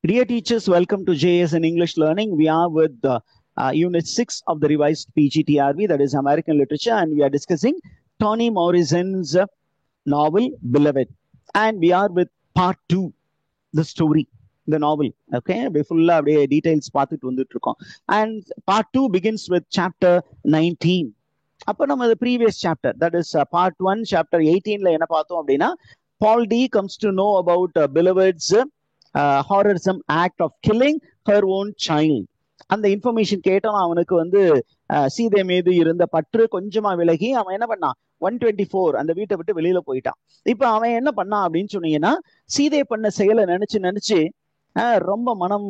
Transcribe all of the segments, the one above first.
Dear teachers, welcome to JS in English Learning. We are with Unit 6 of the revised PGTRB, that is American Literature, and we are discussing Toni Morrison's novel, Beloved. And we are with part 2, the story, the novel. Okay, we full details பார்த்துட்டு வந்துட்டு இருக்கோம். And part 2 begins with chapter 19. அப்போ நம்ம the previous chapter, that is part 1, chapter 18ல என்ன பார்த்தோம் அப்படின்னா, Paul D comes to know about Beloved's horrorsome act of killing her own child. அந்த information கேட்டோம். அவனுக்கு வந்து சீதை மீது இருந்த பற்று கொஞ்சமா விலகி அவன் என்ன பண்ணான், 124 அந்த வீட்டை விட்டு வெளியில போயிட்டான். இப்ப அவன் என்ன பண்ணான் அப்படின்னு சொன்னீங்கன்னா, சீதை பண்ண செயலை நினைச்சு நினைச்சு ரொம்ப மனம்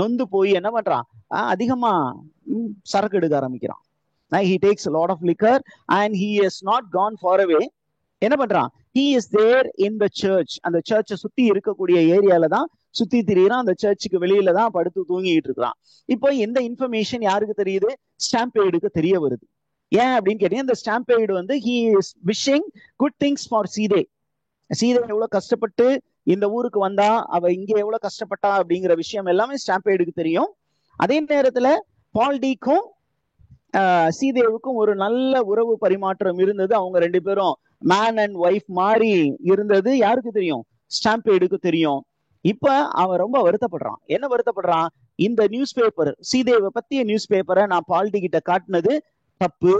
நொந்து போய் என்ன பண்றான், அதிகமா சரக்கு எடுக்க ஆரம்பிக்கிறான். He takes a lot of liquor and he has not gone far away. என்ன பண்றான், he is there in the church. அந்த சர்ச்சை சுத்தி இருக்கக்கூடிய ஏரியால தான் சுத்தி திரியிறான். அந்த சர்ச்சுக்கு வெளியில தான் படுத்து தூங்கிட்டு இருக்கிறான். இப்போ இந்த இன்ஃபர்மேஷன் யாருக்கு தெரியுது, ஸ்டாம்பேடுக்கு தெரிய வருது. ஏன் அப்படின்னு கேட்டீங்கன்னா, இந்த ஸ்டாம்பேடு வந்து he is wishing good things for Sita. Sita எவ்வளவு கஷ்டப்பட்டு இந்த ஊருக்கு வந்தா, அவ இங்க எவ்வளவு கஷ்டப்பட்டா அப்படிங்கிற விஷயம் எல்லாமே ஸ்டாம்பேடுக்கு தெரியும். அதே நேரத்துல பால்டிக்கும் சீதேவுக்கும் ஒரு நல்ல உறவு பரிமாற்றம் இருந்தது. அவங்க ரெண்டு பேரும் மேன் அண்ட் ஒய்ஃப் மாதிரி இருந்தது யாருக்கு தெரியும், ஸ்டாம்பேடுக்கு தெரியும். இப்ப அவன் ரொம்ப வருத்தப்படுறான். என்ன வருத்தப்படுறான், இந்த நியூஸ் பேப்பர், சீதேவை பத்திய நியூஸ் பேப்பரை நான் பால்டி கிட்ட காட்டினது தப்பு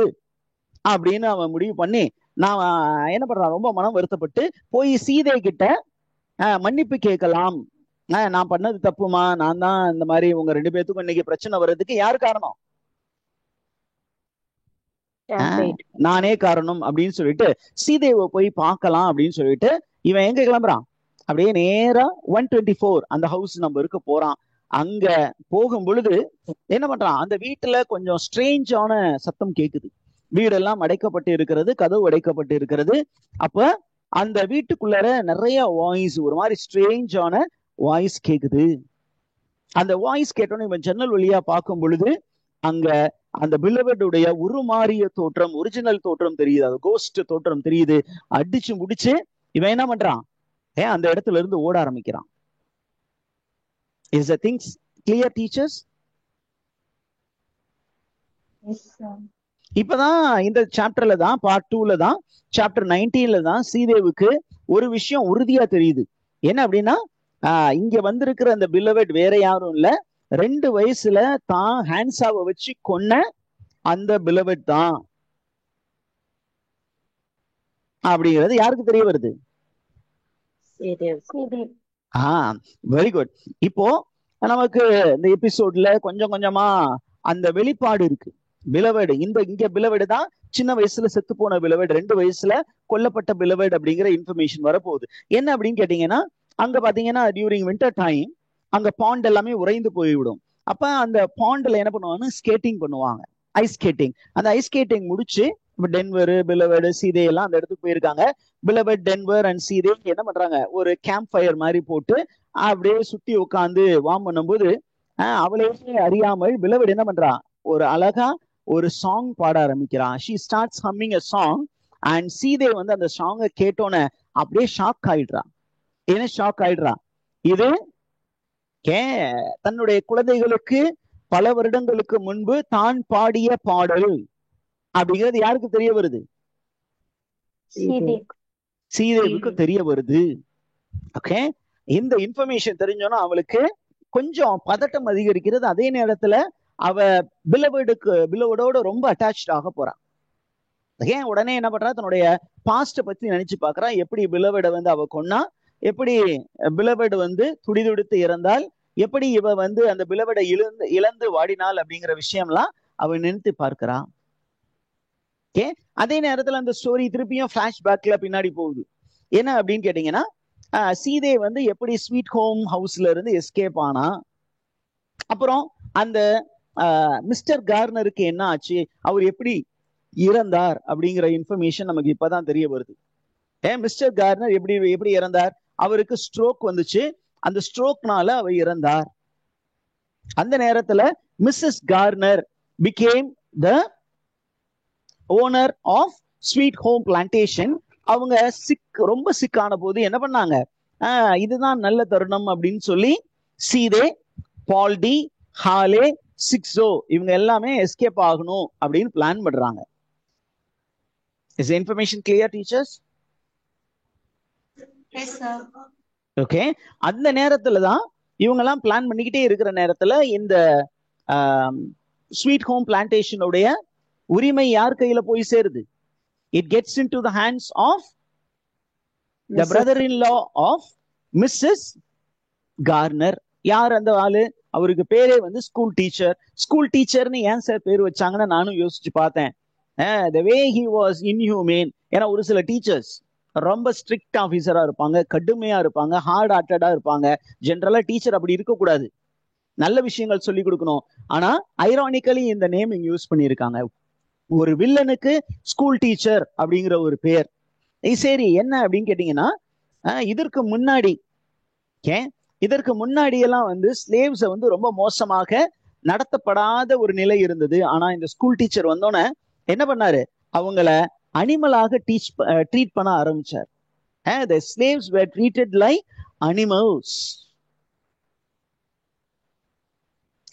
அப்படின்னு அவன் முடிவு பண்ணி, நான் என்ன பண்றான், ரொம்ப மனம் வருத்தப்பட்டு போய் சீதை கிட்ட மன்னிப்பு கேட்கலாம். நான் பண்ணது தப்புமா, நான் தான் இந்த மாதிரி உங்க ரெண்டு பேத்துக்கும் இன்னைக்கு பிரச்சனை வர்றதுக்கு யார் காரணம், நானே காரணம் அப்படின்னு சொல்லிட்டு சீதேவை போய் பார்க்கலாம் அப்படின்னு சொல்லிட்டு இவன் எங்க கிளம்புறான், அப்படியே நேரா 124 அந்த ஹவுஸ் நம்பருக்கு போறான். அங்க போகும் பொழுது என்ன பண்றான், அந்த வீட்டுல கொஞ்சம் ஸ்ட்ரேஞ்சான சத்தம் கேக்குது. வீடெல்லாம் அடைக்கப்பட்டு இருக்கிறது, கதவு அடைக்கப்பட்டு இருக்கிறது. அப்ப அந்த வீட்டுக்குள்ளார நிறைய வாய்ஸ், ஒரு மாதிரி ஸ்ட்ரேஞ்சான வாய்ஸ் கேக்குது. அந்த வாய்ஸ் கேட்டோன்னு இவன் ஜன்னல் வழியா பார்க்கும் பொழுது அங்க அந்த பிலவடுடைய உருமாறிய தோற்றம், ஒரிஜினல் தோற்றம் தெரியுது, அது கோஸ்ட் தோற்றம் தெரியுது. அடிச்சு முடிச்சு இவன் என்ன பண்றான், அந்த இடத்துல இருந்து ஓட ஆரம்பிக்கிறான். Is the things clear, teachers? Yes, sir. இப்பதான் இந்த சாப்டர்ல தான், பார்ட் 2ல தான், சாப்டர் 19ல தான் சீதேவுக்கு ஒரு விஷயம் உறுதியா தெரியுது. என்ன அப்படின்னா, இங்க வந்திருக்கிற அந்த பிலவட் வேற யாரும் இல்ல, 2 வயசுல தான் ஹான்சாவை வச்சு கொன்ன அந்த பிலவட் தான் அப்படிங்கிறது யாருக்கு தெரிய வருது, வெரி குட். இப்போ நமக்கு இந்த எபிசோட்ல கொஞ்சம் கொஞ்சமா அந்த வெளிப்பாடு இருக்கு. பிலவட் இங்க பிலவட் தான் சின்ன வயசுல செத்து போன பிலவட், 2 வயசுல கொல்லப்பட்ட பிலவட் அப்படிங்கிற இன்ஃபர்மேஷன் வரப்போகுது. என்ன அப்படின்னு கேட்டீங்கன்னா, அங்க பாத்தீங்கன்னா டியூரிங் வின்டர் டைம் அங்க பாண்ட் எல்லாமே உறைந்து போய்விடும். அப்ப அந்த பாண்ட்ல என்ன பண்ணுவாங்க, ஸ்கேட்டிங் பண்ணுவாங்க, ஐஸ் ஸ்கேட்டிங். அந்த ஐஸ் ஸ்கேட்டிங் முடிச்சு டென்வர், பிலவட், சீதை எல்லாம் அந்த இடத்துக்கு போயிருக்காங்க. பிலவட், டென்வர் அண்ட் சீதை என்ன பண்றாங்க, ஒரு கேம்ப் ஃபயர் மாதிரி போட்டு அப்படியே சுத்தி உட்காந்து வார்ம் பண்ணும்போது அவளே அறியாமல் பிலவட் என்ன பண்றான், ஒரு அழகா ஒரு சாங் பாட ஆரம்பிக்கிறான். She starts humming a song and Sethe வந்து அந்த சாங்கை கேட்டோன்னே அப்படியே ஷாக் ஆயிடுறான். என்ன ஷாக் ஆயிடுறான், இது தன்னுடைய குழந்தைகளுக்கு பல வருடங்களுக்கு முன்பு தான் பாடிய பாடல் அப்படிங்கிறது யாருக்கு தெரிய வருது, சீதேவுக்கு தெரிய வருது. ஓகே, இந்த இன்ஃபர்மேஷன் தெரிஞ்சோன்னா அவளுக்கு கொஞ்சம் பதட்டம் அதிகரிக்கிறது. அதே நேரத்துல அவ பிலவடோட ரொம்ப அட்டாச்ட் ஆக போறான். ஏன் உடனே என்ன பண்றா, தன்னுடைய பாஸ்ட பத்தி நினைச்சு பாக்குறா. எப்படி பிலவட வந்து அவ கொன்னா, எப்படி பிலவட் வந்து துடிதுடித்து இறந்தால், எப்படி இவ வந்து அந்த பிலவட இழந்து வாடினாள் அப்படிங்கிற விஷயம்லாம் அவ நினைத்து பார்க்கிறான். ஓகே, அதே நேரத்துல அந்த ஸ்டோரி திருப்பியும் பிளாஷ்பேக்ல பின்னாடி போகுது. என்ன அப்படின்னு கேட்டீங்கன்னா, சீதை வந்து எப்படி ஸ்வீட் ஹோம் ஹவுஸ்ல இருந்து எஸ்கேப் ஆனா, அப்புறம் அந்த மிஸ்டர் கார்னருக்கு என்ன ஆச்சு, அவர் எப்படி இறந்தார் அப்படிங்கிற இன்ஃபர்மேஷன் நமக்கு இப்பதான் தெரிய வருது. மிஸ்டர் கார்னர் எப்படி இறந்தார், அவருக்கு ஸ்ட்ரோக் வந்துச்சு, அந்த ஸ்ட்ரோக்னால அவர் இறந்தார். அந்த நேரத்துல Mrs Garner became the owner of Sweet Home Plantation. அவங்க ரொம்ப சிக்கான போது என்ன பண்ணாங்க, இதுதான் நல்ல தருணம் அப்படின்னு சொல்லி சீதே, பால்டி, ஹாலே, சிக்ஸோ இவங்க எல்லாமே எஸ்கேப் ஆகணும் அப்படின்னு பிளான் பண்றாங்க. Is the information clear, teachers? Yes, sir. Okay, அந்த நேரத்துல தான் இவங்க எல்லாம் பிளான் பண்ணிக்கிட்டே இருக்கிற நேரத்துல இந்த ஸ்வீட் ஹோம் பிளான்டேஷனுடைய உரிமை யார் கையில போய் சேருது? It gets into the hands of the brother-in-law of Mrs. Garner. யார் அந்த ஆளு? அவருக்கு பேரே வந்து ஸ்கூல் டீச்சர். ஸ்கூல் டீச்சர்னு ஏன் சார் பேர் வச்சாங்கன்னு நானும் யோசிச்சு பார்த்தேன். The way he was inhumane. ஏன்னா ஒரு சில டீச்சர்ஸ் ரொம்ப ஸ்ட்ரிக்ட் ஆஃபீஸரா இருப்பாங்க, கடுமையா இருப்பாங்க, ஹார்ட் ஹார்ட்டடா இருப்பாங்க. ஜென்ரலா டீச்சர் அப்படி இருக்கக்கூடாது, நல்ல விஷயங்கள் சொல்லி கொடுக்கணும். ஆனா ஐரானிக்கலி இந்த நேம் இங்க யூஸ் பண்ணியிருக்காங்க. ஒரு வில்லனுக்கு ஸ்கூல் டீச்சர் அப்படிங்கிற ஒரு பேர். சரி, என்ன அப்படின்னு கேட்டீங்கன்னா, இதற்கு முன்னாடி இதற்கு முன்னாடி எல்லாம் வந்து ஸ்லேவ்ஸை வந்து ரொம்ப மோசமாக நடத்தப்படாத ஒரு நிலை இருந்தது. ஆனா இந்த ஸ்கூல் டீச்சர் வந்தோன்னே என்ன பண்ணாரு? அவங்கள அனிமலாக ட்ரீட் பண்ண ஆரம்பிச்சார். The slaves were treated like animals.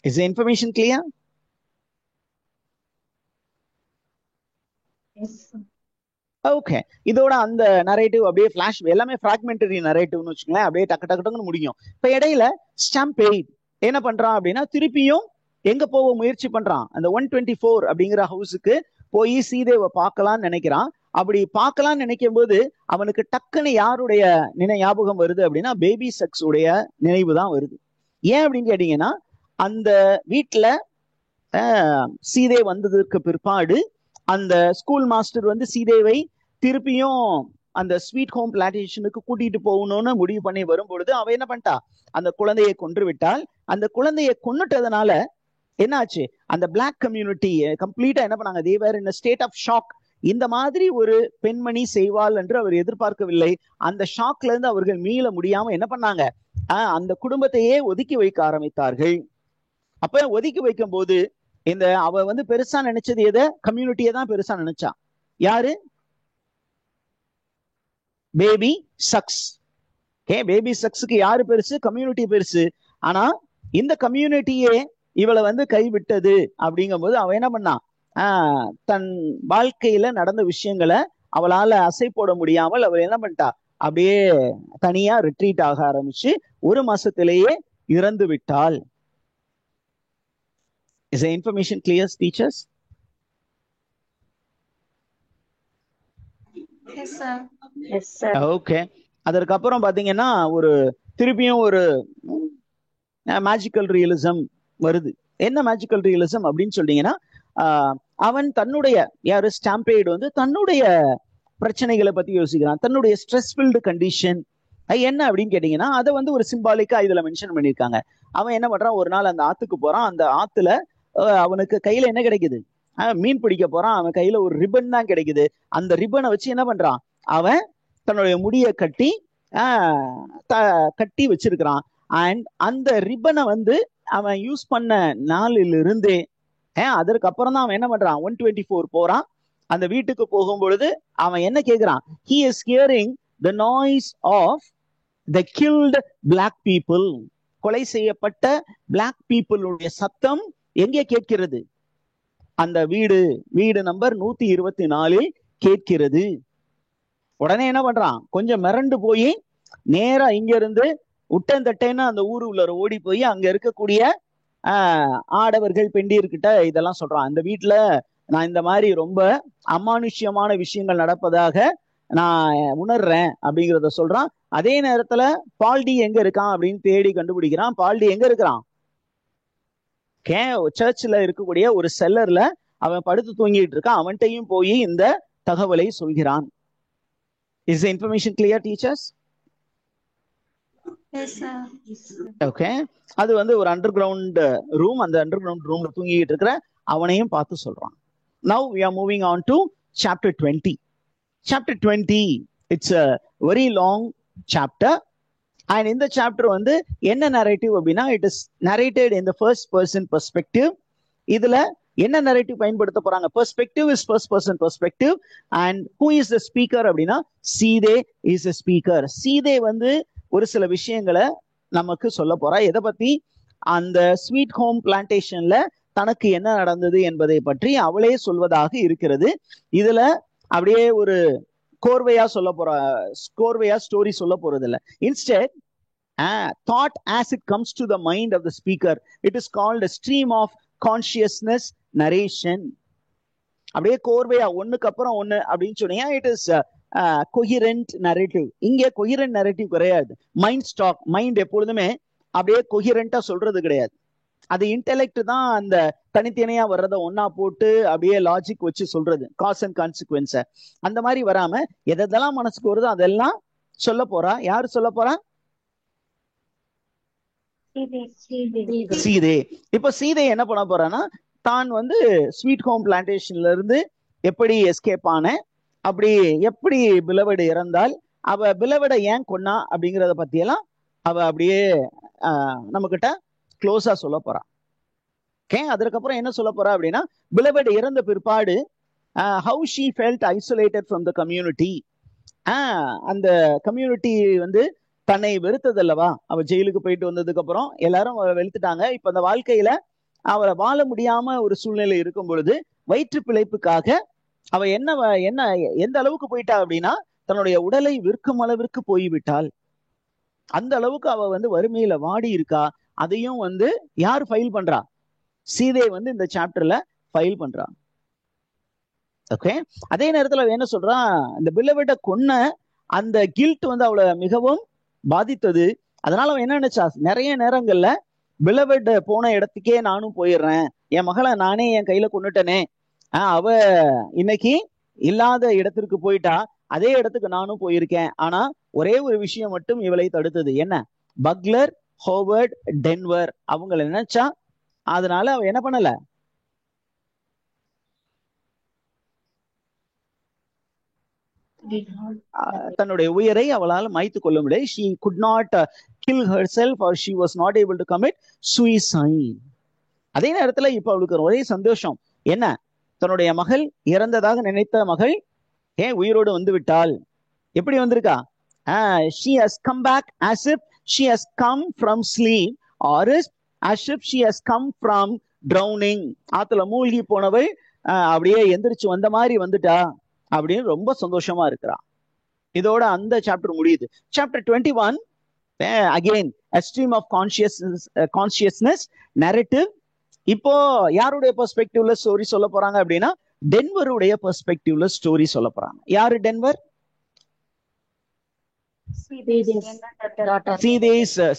Is the information clear? Yes, sir. Okay, இதோட அந்த நரேட்டிவ் அப்படியே ஃபிளாஷ், எல்லாமே ஃபிராக்மெண்டரி நரேட்டிவ்னு வச்சுக்கோங்களேன், அப்படியே டக்கு டக்கு டக்குன்னு முடியும். இப்ப இடையில ஸ்டாம்பேட் என்ன பண்றான் அப்படின்னா, திருப்பியும் எங்க போக முயற்சி பண்றான்? அந்த 124 அப்படிங்கிற ஹவுஸுக்கு போய் சீதேவை பார்க்கலாம்னு நினைக்கிறான். அப்படி பார்க்கலாம்னு நினைக்கும் போது அவனுக்கு டக்குன்னு யாருடைய ஞாபகம் வருது அப்படின்னா, பேபி செக்ஸ் உடைய நினைவு தான் வருது. ஏன் அப்படின்னு கேட்டீங்கன்னா, அந்த வீட்டுல சீதே வந்ததற்கு பிற்பாடு அந்த ஸ்கூல் மாஸ்டர் வந்து சீதேவை திருப்பியும் அந்த ஸ்வீட் ஹோம் பிளான்டேஷனுக்கு கூட்டிட்டு போகணும்னு முடிவு பண்ணி வரும்பொழுது அவ என்ன பண்ணிட்டா? அந்த குழந்தையை கொன்று விட்டால். அந்த குழந்தையை கொன்னுட்டதுனால என்ன ஆச்சு? அந்த பிளாக் கம்யூனிட்டி கம்ப்ளீட்டா என்ன பண்ணாங்க? they were in a state of shock. இந்த மாதிரி ஒரு பெண்மணி செய்வாள் என்று அவர் எதிர்பார்க்கவில்லை. அந்த ஷாக்ல இருந்து அவர்கள் மீள முடியாம என்ன பண்ணாங்க? அந்த குடும்பத்தையே ஒதுக்கி வைக்க ஆரம்பித்தார்கள். அப்ப ஒதுக்கி வைக்கும் போது இந்த அவ வந்து பெருசா நினைச்சது எதை? கம்யூனிட்டியை தான் பெருசா நினைச்சா. யாரு? Baby sucks. பேபி சக்ஸுக்கு யாரு பெருசு? கம்யூனிட்டி பெருசு. ஆனா இந்த கம்யூனிட்டியே இவளை வந்து கைவிட்டது. அப்படிங்கும் போது அவ என்ன பண்ணா? தன் வாழ்க்கையில நடந்த விஷயங்களை அவளால அசை போட முடியாமல் அவள் என்ன பண்ணிட்டா? அப்படியே தனியா ரிட்ரீட் ஆக ஆரம்பிச்சு ஒரு மாசத்திலேயே இறந்து விட்டாள். Is the information clear, teachers? Yes, sir. Yes, sir. Okay. அதற்கப்புறம் பாத்தீங்கன்னா ஒரு திருப்பியும் ஒரு மேஜிக்கல் ரியலிசம் வருது. என்ன மேஜிக்கல் ரியலிசம் அப்படின்னு சொல்றீங்கன்னா, அவன் தன்னுடைய யாரு ஸ்டாம்பேட் வந்து தன்னுடைய பிரச்சனைகளை பத்தி யோசிக்கிறான், தன்னுடைய ஸ்ட்ரெஸ்ஃபில்டு கண்டிஷன் என்ன அப்படின்னு கேட்டீங்கன்னா, அதை வந்து ஒரு சிம்பாலிக்கா இதுல மென்ஷன் பண்ணியிருக்காங்க. அவன் என்ன பண்றான்? ஒரு நாள் அந்த ஆத்துக்கு போறான். அந்த ஆத்துல அவனுக்கு கையில என்ன கிடைக்குது? மீன் பிடிக்க போறான். அவன் கையில ஒரு ரிப்பன் தான் கிடைக்குது. அந்த ரிப்பனை வச்சு என்ன பண்றான்? அவன் தன்னுடைய முடிய கட்டி கட்டி வச்சிருக்கிறான். அண்ட் அந்த ரிப்பனை வந்து அவன் யூஸ் பண்ண நாளிலிருந்தே அதற்கு அப்புறம் தான் அவன் என்ன பண்றான்? 124 போறான். அந்த வீட்டுக்கு போகும் பொழுது அவன் என்ன கேட்கிறான்? he is hearing the noise of the killed black people. கொலை செய்யப்பட்ட பிளாக் பீப்புளுடைய சத்தம் எங்கே கேட்கிறது? அந்த வீடு நம்பர் 124 கேட்கிறது. உடனே என்ன பண்றான்? கொஞ்சம் மிரண்டு போய் நேரா இங்க இருந்து உட்டந்தட்டைன்னு அந்த ஊரு உள்ள ஓடி போய் அங்க இருக்கக்கூடிய ஆடவர்கள் பெண்டியர்கிட்ட இதெல்லாம் சொல்றான். அந்த வீட்டுல நான் இந்த மாதிரி ரொம்ப அமானுஷ்யமான விஷயங்கள் நடப்பதாக நான் உணர்றேன் அப்படிங்கிறத சொல்றான். அதே நேரத்துல பால்டி எங்க இருக்கான் அப்படின்னு தேடி கண்டுபிடிக்கிறான். பால்டி எங்க இருக்கிறான்? சர்ச்சில் இருக்கக்கூடிய ஒரு செல்லர்ல அவன் படுத்து தூங்கிட்டு இருக்கான். அவன்கிட்டையும் போய் இந்த தகவலை சொல்கிறான். Is the information clear, teachers? Yes, sir. Okay. அது வந்து ஒரு அண்டர் கிரவுண்ட் ரூம். அந்த அண்டர் கிரவுண்ட் ரூம்ல தூங்கிட்டு இருக்கிற அவனையும் பார்த்து சொல்றான். Now we are moving on to chapter 20. Chapter 20, it's a very long chapter. And in the chapter வந்து என்ன narrative அப்படின்னா, it is narrated in the first person perspective. இதுல என்ன narrative பயன்படுத்த போறாங்க? Perspective is first person perspective. And who is the speaker அப்படின்னா, சீதே is the speaker. சீதே வந்து ஒரு சில விஷயங்களை நமக்கு சொல்ல போறா. எதை பத்தி? அந்த ஸ்வீட் ஹோம் பிளான்டேஷன்ல தனக்கு என்ன நடந்தது என்பதை பற்றி அவளே சொல்வதாக இருக்கிறது. இதுல அப்படியே ஒரு கோர்வையா ஸ்டோரி சொல்ல போறது இல்ல. Instead thought as it comes to the mind of the speaker, it is called a stream of consciousness narration. அப்படியே கோர்வையா ஒண்ணுக்கு அப்புறம் ஒண்ணு அப்படின்னு சொன்னீங்க, இட் இஸ் கொஹிரண்ட் நரேட்டிவ். இங்க கொஹிரண்ட் நரேட்டிவ் கிடையாது. மைண்ட் எப்பொழுதுமே அப்படியே கொஹிரண்டா சொல்றது கிடையாது. அது இன்டெலெக்ட் தான் அந்த தனித்தனியா வர்றத ஒன்னா போட்டு அப்படியே லாஜிக் வச்சு சொல்றது, காஸ் அண்ட் கான்சிக்வன்ஸ. அந்த மாதிரி வராம எதெல்லாம் மனசுக்கு வருதோ அதெல்லாம் சொல்ல போறா. யாரு சொல்ல போறா? சீதை. இப்ப சீதை என்ன பண்ண போறான்னா, தான் வந்து ஸ்வீட் ஹோம் பிளான்டேஷன்ல இருந்து எப்படி எஸ்கேப் ஆன, அப்படி எப்படி பிலவட் இறந்தால், அவ பிலவட ஏன் கொன்னா அப்படிங்கறத பத்தி எல்லாம் அவ அப்படியே நம்ம கிட்ட க்ளோஸா சொல்ல போறா. ஓகே, அதுக்கப்புறம் என்ன சொல்ல போறா அப்படின்னா, பிலவட் இறந்த பிற்பாடு how she felt isolated from the community. அந்த கம்யூனிட்டி வந்து தன்னை வெறுத்தது அல்லவா. அவ ஜெயிலுக்கு போயிட்டு வந்ததுக்கு அப்புறம் எல்லாரும் வெளுத்துட்டாங்க. இப்ப அந்த வாழ்க்கையில அவரை வாழ முடியாம ஒரு சூழ்நிலை இருக்கும் பொழுது வயிற்று பிழைப்புக்காக அவ என்ன எந்த அளவுக்கு போயிட்டா அப்படின்னா, தன்னுடைய உடலை விற்கும் அளவிற்கு போய்விட்டாள். அந்த அளவுக்கு அவ வந்து வறுமையில வாடி இருக்கா. அதையும் வந்து யார் ஃபைல் பண்றா? சீதை வந்து இந்த சாப்டர்ல ஃபைல் பண்றா. ஓகே, அதே நேரத்துல என்ன சொல்றா, இந்த பிலவட கொன்ன அந்த கில்ட் வந்து அவளை மிகவும் பாதித்தது. அதனால அவன் என்ன நினைச்சா, நிறைய நேரங்கள்ல பிலவட் போன இடத்துக்கே நானும் போயிடுறேன், என் மகளை நானே என் கையில கொண்டுட்டனே, அவ இன்னைக்கு இல்லாத இடத்திற்கு போயிட்டா, அதே இடத்துக்கு நானும் போயிருக்கேன். ஆனா ஒரே ஒரு விஷயம் மட்டும் இவளை தடுத்தது. என்ன? பக்லர், ஹோவர்ட், டென்வர் அவங்களை நினைச்சா. அதனால அவ என்ன பண்ணல, தன்னுடைய உயிரை அவளால் மாய்த்து கொள்ள முடியாது. she could not kill herself or she was not able to commit suicide. அதே நேரத்துல இப்ப அவளுக்கு ஒரே சந்தோஷம். என்ன? தன்னுடைய மகள் இறந்ததாக நினைத்த மகள் உயிரோடு வந்து விட்டாள். எப்படி வந்திருக்கா? she has come back as if she has come from sleep or as if she has come from drowning. ஆத்துல மூழ்கி போனவள் அப்படியே எந்திரிச்சு வந்த மாதிரி வந்துட்டா அப்படின்னு ரொம்ப சந்தோஷமா இருக்கிறா. இதோட அந்த சாப்டர் முடியுது. Chapter 21 again a stream of consciousness narrative. இப்போ யாருடைய பெர்ஸ்பெக்டிவ்ல ஸ்டோரி சொல்ல போறாங்க அப்படின்னா, டென்வருடைய பெர்ஸ்பெக்டிவ்ல ஸ்டோரி சொல்ல போறாங்க. யாரு டென்வர்?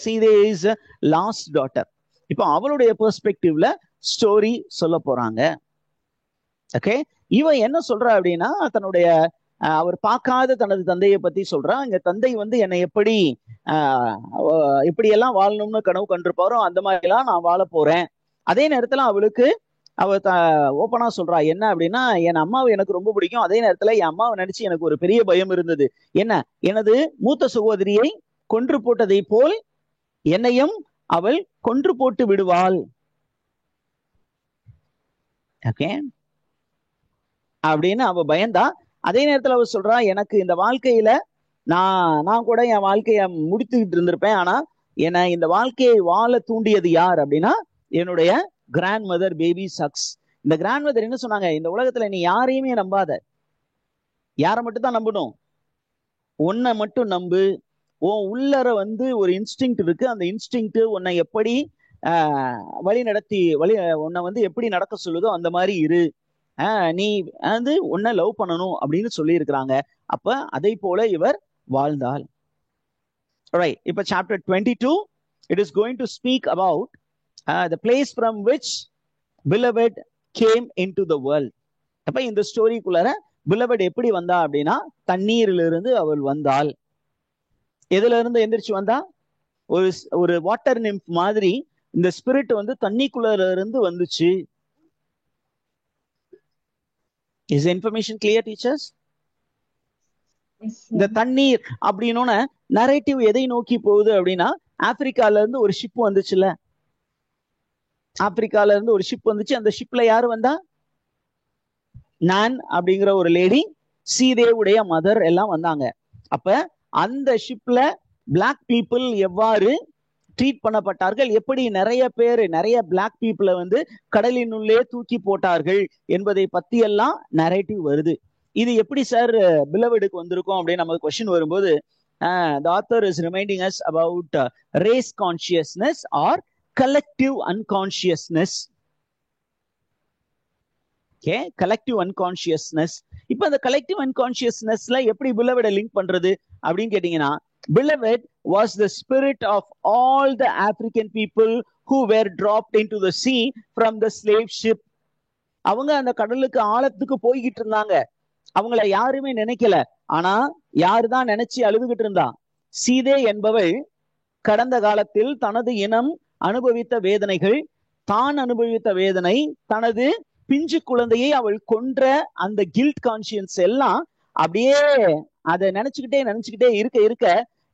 சீதேஸ் last daughter. இப்போ அவளுடைய பெர்ஸ்பெக்டிவ்ல ஸ்டோரி சொல்ல போறாங்க. ஓகே, இவன் என்ன சொல்றா அப்படின்னா, தன்னுடைய அவர் பார்க்காத தனது தந்தையை பத்தி சொல்றா. இங்க தந்தை வந்து என்னை எப்படி எல்லாம் வாழணும்னு கனவு கண்டிருப்பாரோ அந்த மாதிரி எல்லாம் நான் வாழ போறேன். அதே நேரத்துல அவளுக்கு அவ ஓப்பனா சொல்றா என்ன அப்படின்னா, என் அம்மாவை எனக்கு ரொம்ப பிடிக்கும். அதே நேரத்துல என் அம்மாவை நினைச்சு எனக்கு ஒரு பெரிய பயம் இருந்தது. என்ன? எனது மூத்த சகோதரியை கொன்று போட்டதை போல் என்னையும் அவள் கொன்று போட்டு விடுவாள். ஓகே, அப்படின்னு அவ பயந்தா. அதே நேரத்துல அவ சொல்றா, எனக்கு இந்த வாழ்க்கையில நான் கூட என் வாழ்க்கைய முடித்துக்கிட்டு இருந்திருப்பேன். ஆனா என்ன இந்த வாழ்க்கையை வாழ தூண்டியது யார் அப்படின்னா, என்னுடைய கிராண்ட் மதர் பேபி சக்ஸ். இந்த கிராண்ட் மதர் என்ன சொன்னாங்க, இந்த உலகத்துல நீ யாரையுமே நம்பாத, யாரை மட்டும் தான் நம்பணும், உன்னை மட்டும் நம்பு. உன் உள்ளர வந்து ஒரு இன்ஸ்டிங் இருக்கு, அந்த இன்ஸ்டிங் உன்னை எப்படி வழி நடத்தி உன்னை வந்து எப்படி நடக்க சொல்லுதோ அந்த மாதிரி இரு. நீ வந்து உன்னை லவ் பண்ணணும் அப்படின்னு சொல்லி இருக்கிறாங்க. அப்ப அதை போல இவர் வாழ்ந்தாள். Right. இப்ப chapter 22 it is going to speak about the place from which beloved came into the world. அப்ப இந்த ஸ்டோரிக்குள்ளார beloved எப்படி வந்தா அப்படின்னா, தண்ணீரிலிருந்து அவள் வந்தாள். எதுல இருந்து எந்திரிச்சு வந்தா? ஒரு வாட்டர் நிம்ப் மாதிரி இந்த ஸ்பிரிட் வந்து தண்ணிக்குள்ள இருந்து வந்துச்சு. Is the information clear, teachers? இந்த தண்ணீர் அப்படின்னு நரேட்டிவ் எதை நோக்கி போகுது அப்படின்னா, ஆப்பிரிக்கால இருந்து ஒரு ஷிப் வந்துச்சுல்ல, ஆப்பிரிக்கால இருந்து ஒரு ஷிப் வந்துச்சு. அந்த ஷிப்ல யாரு வந்தா? நான் அப்படிங்கிற ஒரு லேடி, சீதேவுடைய மதர் எல்லாம் வந்தாங்க. அப்ப அந்த ஷிப்ல பிளாக் பீப்புள் எவ்வாறு ட்ரீட் பண்ணப்பட்டார்கள், எப்படி நிறைய பேர் நிறைய பிளாக் பீப்புளை வந்து கடலினுள்ளே தூக்கி போட்டார்கள் என்பதை பத்தி எல்லாம் நரேட்டிவ் வருது. இது எப்படி சார் பிலவெடுக்கு வந்திருக்கும் அப்படின்னு நமக்கு கொஸ்டின் வரும்போது the author is reminding us about race consciousness or collective unconsciousness. Okay, collective unconsciousness. இப்போ அந்த collective unconsciousnessல எப்படி பிலவெட லிங்க் பண்றது அப்படின்னு கேட்டீங்கன்னா, beloved was the spirit of all the African people who were dropped into the sea from the slave ship. அவங்க அந்த கடலுக்கு ஆழத்துக்கு போய்கிட்டு இருந்தாங்க, அவங்கள யாருமே நினைக்கல. ஆனா யாருதான் நினைச்சு அழுதுகிட்டு இருந்தா? சீதே என்பவள் கடந்த காலத்தில் தனது இனம் அனுபவித்த வேதனைகள், தான் அனுபவித்த வேதனை, தனது பிஞ்சு குழந்தையை அவள் கொன்ற அந்த கில்ட் கான்சியன்ஸ் எல்லாம் அப்படியே அதை நினைச்சுக்கிட்டே இருக்க இருக்க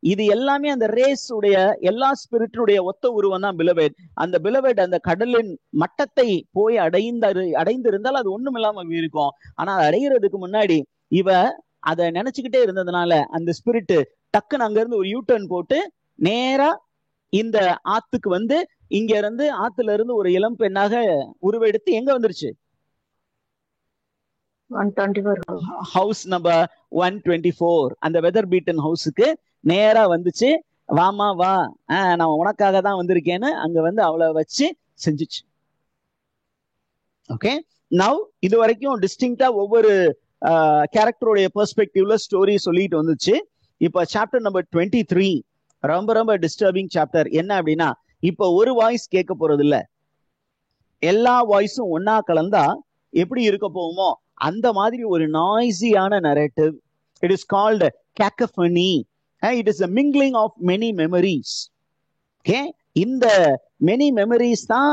இது எல்லாமே அந்த ரேஸ் உடைய எல்லா ஸ்பிரிட்டுடைய ஒத்த உருவம் தான் பிலவெட். அந்த பிலவெட் அந்த கடலின் மட்டத்தை போய் அடைந்திருந்தால் அது ஒண்ணும் இல்லாம இருக்கும். ஆனா அடைகிறதுக்கு முன்னாடி இவ அதை நினைச்சுக்கிட்டே இருந்ததுனால அந்த ஸ்பிரிட் டக்குன்னு அங்க இருந்து ஒரு யூட்டர்ன் போட்டு நேரா இந்த ஆத்துக்கு வந்து இங்க இருந்து ஆத்துல இருந்து ஒரு இளம் பெண்ணாக உருவெடுத்து எங்க வந்துருச்சு? ஹவுஸ் நம்பர் 124, அந்த வெதர் பீட்டன் ஹவுஸுக்கு நேரா வந்துச்சு. வாமா வா, நான் உனக்காக தான் வந்திருக்கேன்னு அங்க வந்து அவளை வச்சு செஞ்சுச்சு. ஓகே, நவ் இது வரைக்கும் டிஸ்டிங்டா ஒவ்வொரு கேரக்டருடைய பெர்ஸ்பெக்டிவ்ல ஸ்டோரி சொல்லிட்டு வந்துச்சு. இப்ப சாப்டர் நம்பர் 23 ரொம்ப ரொம்ப டிஸ்டர்பிங் சாப்டர். என்ன அப்படின்னா, இப்ப ஒரு வாய்ஸ் கேட்க போறது இல்ல, எல்லா வாய்ஸும் ஒன்னா கலந்தா எப்படி இருக்க போகுமோ அந்த மாதிரி ஒரு நாய்ஸியான narrative. It is called cacophony. It is a mingling of many memories. Okay, இந்த many memories தான்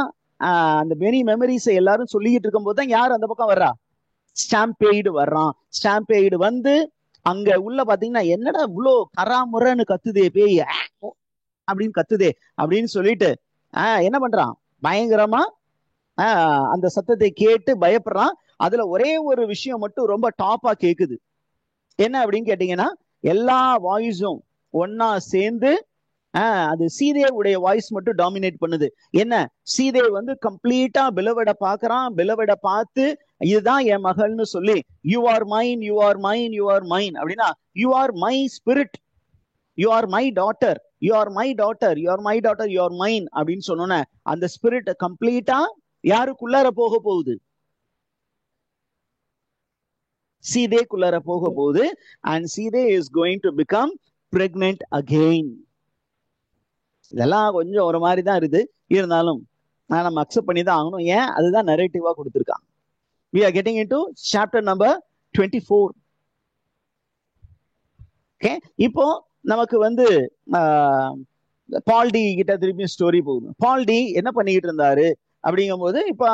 அந்த many memories எல்லாரும் சொல்லிட்டு இருக்கும்போது தான் யார் அந்த பக்கம் வர்றா? ஸ்டாம்பேய்டு வர்றான். ஸ்டாம்பேய்டு வந்து அங்க உள்ள பாத்தீங்கன்னா, என்னடா இவ்வளோ கராமுரன்னு கத்துதே பேய் அப்படின்னு கத்துதே அப்படின்னு சொல்லிட்டு என்ன பண்றான்? பயங்கரமா அந்த சத்தத்தை கேட்டு பயப்படுறான். அதுல ஒரே ஒரு விஷயம் மட்டும் ரொம்ப டாப்பா கேக்குது. என்ன அப்படின்னு கேட்டீங்கன்னா, எல்லா வாய்ஸும் ஒன்னா சேர்ந்து அது சீதே உடைய வாய்ஸ் மட்டும் டாமினேட் பண்ணுது. என்ன, சீதே வந்து கம்ப்ளீட்டா பிலவெட பாக்குறான். பிலவெட பார்த்து இதுதான் என் மகள்னு சொல்லி, you are mine, you are mine, you are mine அப்படின்னா, you are my spirit, you are my daughter, you are my daughter, you are my daughter, you are mine அப்படின்னு சொன்னோன்னே அந்த ஸ்பிரிட் கம்ப்ளீட்டா யாருக்குள்ளார போக போகுது? சீதேக்குள்ளார போக போகுது. and சீதே is going to become pregnant again. இதெல்லாம் கொஞ்சம் ஒரு மாதிரி தான் இருக்குது, இருந்தாலும் நம்ம அக்செப்ட் பண்ணி தான் ஆகணும். ஏன்? அதுதான் நரேட்டிவா கொடுத்துருக்காங்க. we are getting into chapter number 24. okay, இப்போ நமக்கு வந்து பால்டி கிட்ட திருப்பி ஸ்டோரி போகுது. பால்டி என்ன பண்ணிக்கிட்டு இருந்தாரு அப்படிங்கும் போது, இப்ப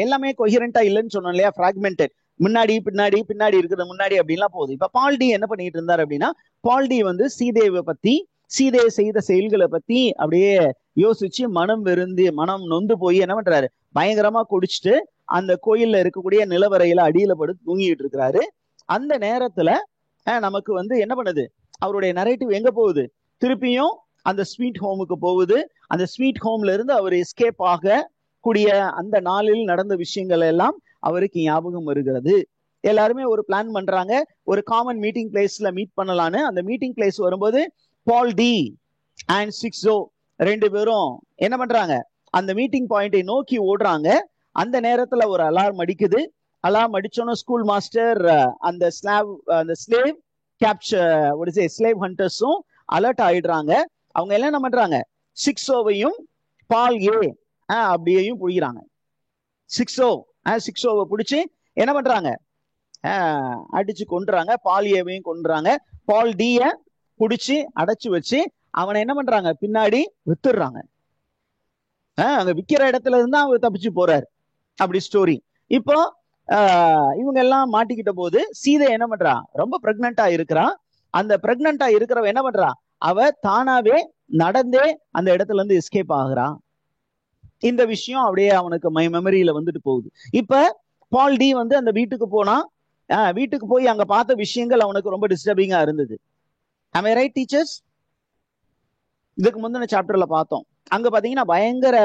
எல்லாமே கொஹிரண்டா இல்லைன்னு சொன்னோம் இல்லையா, பிராக்மெண்டட், முன்னாடி பின்னாடி பின்னாடி இருக்கிறது முன்னாடி அப்படின்லாம் போகுது. இப்ப பால்டி என்ன பண்ணிட்டு இருந்தாரு அப்படின்னா, பால்டி வந்து சீதேவை பத்தி, சீதே செய்த செயல்களை பத்தி அப்படியே யோசிச்சு மனம் வெறுந்து மனம் நொந்து போய் என்ன பண்றாரு? பயங்கரமா குடிச்சிட்டு அந்த கோயில்ல இருக்கக்கூடிய நிலவரையில அடியில படுத்து தூங்கிட்டு இருக்கிறாரு. அந்த நேரத்துல நமக்கு வந்து என்ன பண்ணுது? அவருடைய நரேட்டிவ் எங்க போகுது? திருப்பியும் அந்த ஸ்வீட் ஹோமுக்கு போகுது. அந்த ஸ்வீட் ஹோம்ல இருந்து அவர் எஸ்கேப் ஆக கூடிய அந்த நாளில் நடந்த விஷயங்கள் எல்லாம் அவருக்கு ஞாபகம் வருகிறது. எல்லாருமே ஒரு பிளான் பண்றாங்க, ஒரு காமன் மீட்டிங் பிளேஸ்ல மீட் பண்ணலான்னு. அந்த மீட்டிங் பிளேஸ் வரும்போது பால் டி அண்ட் சிக்ஸோ ரெண்டு பேரும் என்ன பண்றாங்க? அந்த மீட்டிங் பாயிண்டை நோக்கி ஓடுறாங்க. அந்த நேரத்துல ஒரு அலார்ம் அடிக்குது. அலார்ம் அடிச்சோன்னா ஸ்கூல் மாஸ்டர் அந்த ஸ்லேவ் கேப்சர் ஸ்லேவ் ஹண்டர்ஸும் அலர்ட் ஆயிடுறாங்க. அவங்க எல்லாம் என்ன பண்றாங்க? சிக்ஸோவையும் பால் ஏ அப்படியேயும் பிடிக்கிறாங்க. சிக்ஸோவை பிடிச்சி என்ன பண்றாங்க? அடிச்சு கொண்டுறாங்க. பால் ஏவையும் கொண்டுறாங்க. பால் டிய பிடிச்சி அடைச்சு வச்சு அவனை என்ன பண்றாங்க? பின்னாடி வித்துடுறாங்க. அங்க விக்கிற இடத்துல இருந்து அவர் தப்பிச்சு போறாரு. அப்படி ஸ்டோரி. இப்போ இவங்க எல்லாம் மாட்டிக்கிட்ட போது சீதை என்ன பண்றா? ரொம்ப பிரெக்னண்டா இருக்கிறா. அந்த பிரெக்னண்டா இருக்கிறவ என்ன பண்றா? அவ தானாவே நடந்தே அந்த இடத்துல இருந்து எஸ்கேப் ஆகுறா. இந்த விஷயம் அப்படியே அவனுக்கு மெமரியில வந்துட்டு போகுது. இப்ப பால் டி வந்து அந்த வீட்டுக்கு போனா, வீட்டுக்கு போய் அங்க பார்த்த விஷயங்கள் அவனுக்கு ரொம்ப டிஸ்டர்பிங்கா இருந்தது. Am I right, teachers? இதுக்கு முந்தின சாப்டர்ல பார்த்தோம். அங்க பாத்தீங்கன்னா பயங்கர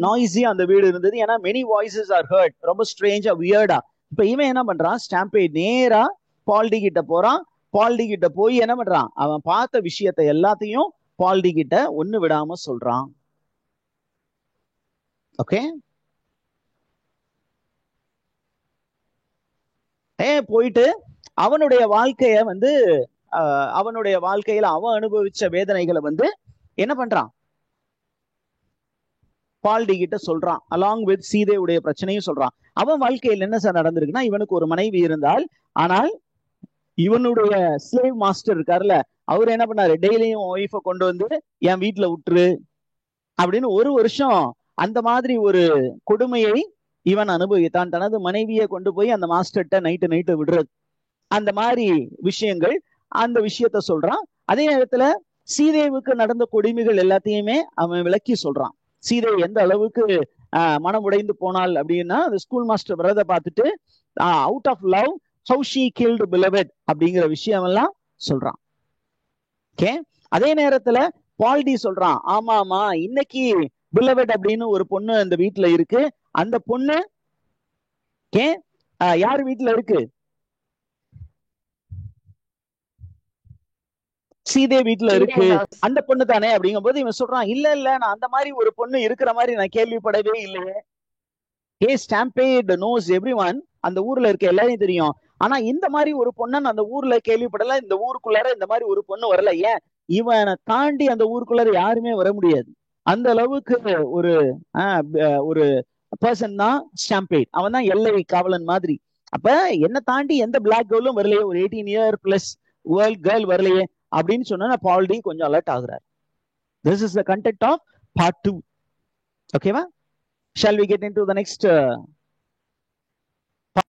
நாய்ஸியா அந்த வீடு இருந்தது. ஏன்னா மெனி வாய்ஸஸ் ஆர் ஹர்ட், ரொம்ப ஸ்ட்ரேஞ்சா வியர்டா. இப்ப இவன் என்ன பண்றான், ஸ்டாம்பேட் நேரா பால்டி கிட்ட போறான். பால்டி கிட்ட போய் என்ன பண்றான், அவன் பார்த்த விஷயத்தை எல்லாத்தையும் பால்டி கிட்ட ஒண்ணு விடாம சொல்றான். ஓகே, போயிட்டு அவனுடைய வாழ்க்கைய வந்து அவனுடைய வாழ்க்கையில அவன் அனுபவிச்ச வேதனைகளை வந்து என்ன பண்றான், பால்டி கிட்ட சொல்றான். அலாங் வித் சீதையுடைய பிரச்சனையும் சொல்றான். அவன் வாழ்க்கையில் என்ன சார் நடந்திருக்குன்னா, இவனுக்கு ஒரு மனைவி இருந்தால், ஆனால் இவனுடைய ஸ்லேவ் மாஸ்டர் இருக்காருல்ல, அவர் என்ன பண்ணாரு, டெய்லியும் ஒய்ஃபை கொண்டு வந்து என் வீட்டுல விட்டுரு அப்படின்னு 1 வருஷம் அந்த மாதிரி ஒரு கொடுமையை இவன் அனுபவித்தான். தனது மனைவியை கொண்டு போய் அந்த மாஸ்டர்கிட்ட நைட்டு விடுறது, அந்த மாதிரி விஷயங்கள், அந்த விஷயத்த சொல்றான். அதே நேரத்துல சீதேவுக்கு நடந்த கொடுமைகள் எல்லாத்தையுமே அவன் விளக்கி சொல்றான். சீதை எந்த அளவுக்கு மனம் உடைந்து போனாள் அப்படின்னா, அந்த ஸ்கூல் மாஸ்டர் வரதை பார்த்துட்டு out of love how she killed beloved அப்படிங்கிற விஷயம் எல்லாம் சொல்றான். ஓகே, அதே நேரத்துல பால்டி சொல்றான், ஆமா இன்னைக்கு beloved அப்படின்னு ஒரு பொண்ணு அந்த வீட்டுல இருக்கு. அந்த பொண்ணு யார் வீட்டுல இருக்கு, சீதே வீட்டுல இருக்கு, அந்த பொண்ணு தானே அப்படிங்கும் போது இவன் சொல்றான், இல்ல நான் அந்த மாதிரி ஒரு பொண்ணு இருக்கிற மாதிரி நான் கேள்விப்படவே இல்லையே. ஸ்டாம்பேட் நோஸ் எவ்ரிஒன், அந்த ஊர்ல இருக்க எல்லாரையும் தெரியும். ஆனா இந்த மாதிரி ஒரு பொண்ணு அந்த ஊர்ல கேள்விப்படல, இந்த ஊருக்குள்ளார இந்த மாதிரி ஒரு பொண்ணு வரல. ஏன், இவனை தாண்டி அந்த ஊருக்குள்ளார யாருமே வர முடியாது. அந்த அளவுக்கு ஒரு ஒரு பர்சன் தான் ஸ்டாம்பேட். அவன் தான் எல்லை காவலன் மாதிரி. அப்ப என்ன தாண்டி எந்த பிளாக் கேர்ளும் வரலையே, ஒரு 18 year plus வேர்ல்ட் கேர்ள் வரலையே அப்படின்னு சொன்னா பால்டி கொஞ்சம் அலர்ட் ஆகுறாரு. This is the content of part 2. ஓகேவா? Shall we get into the next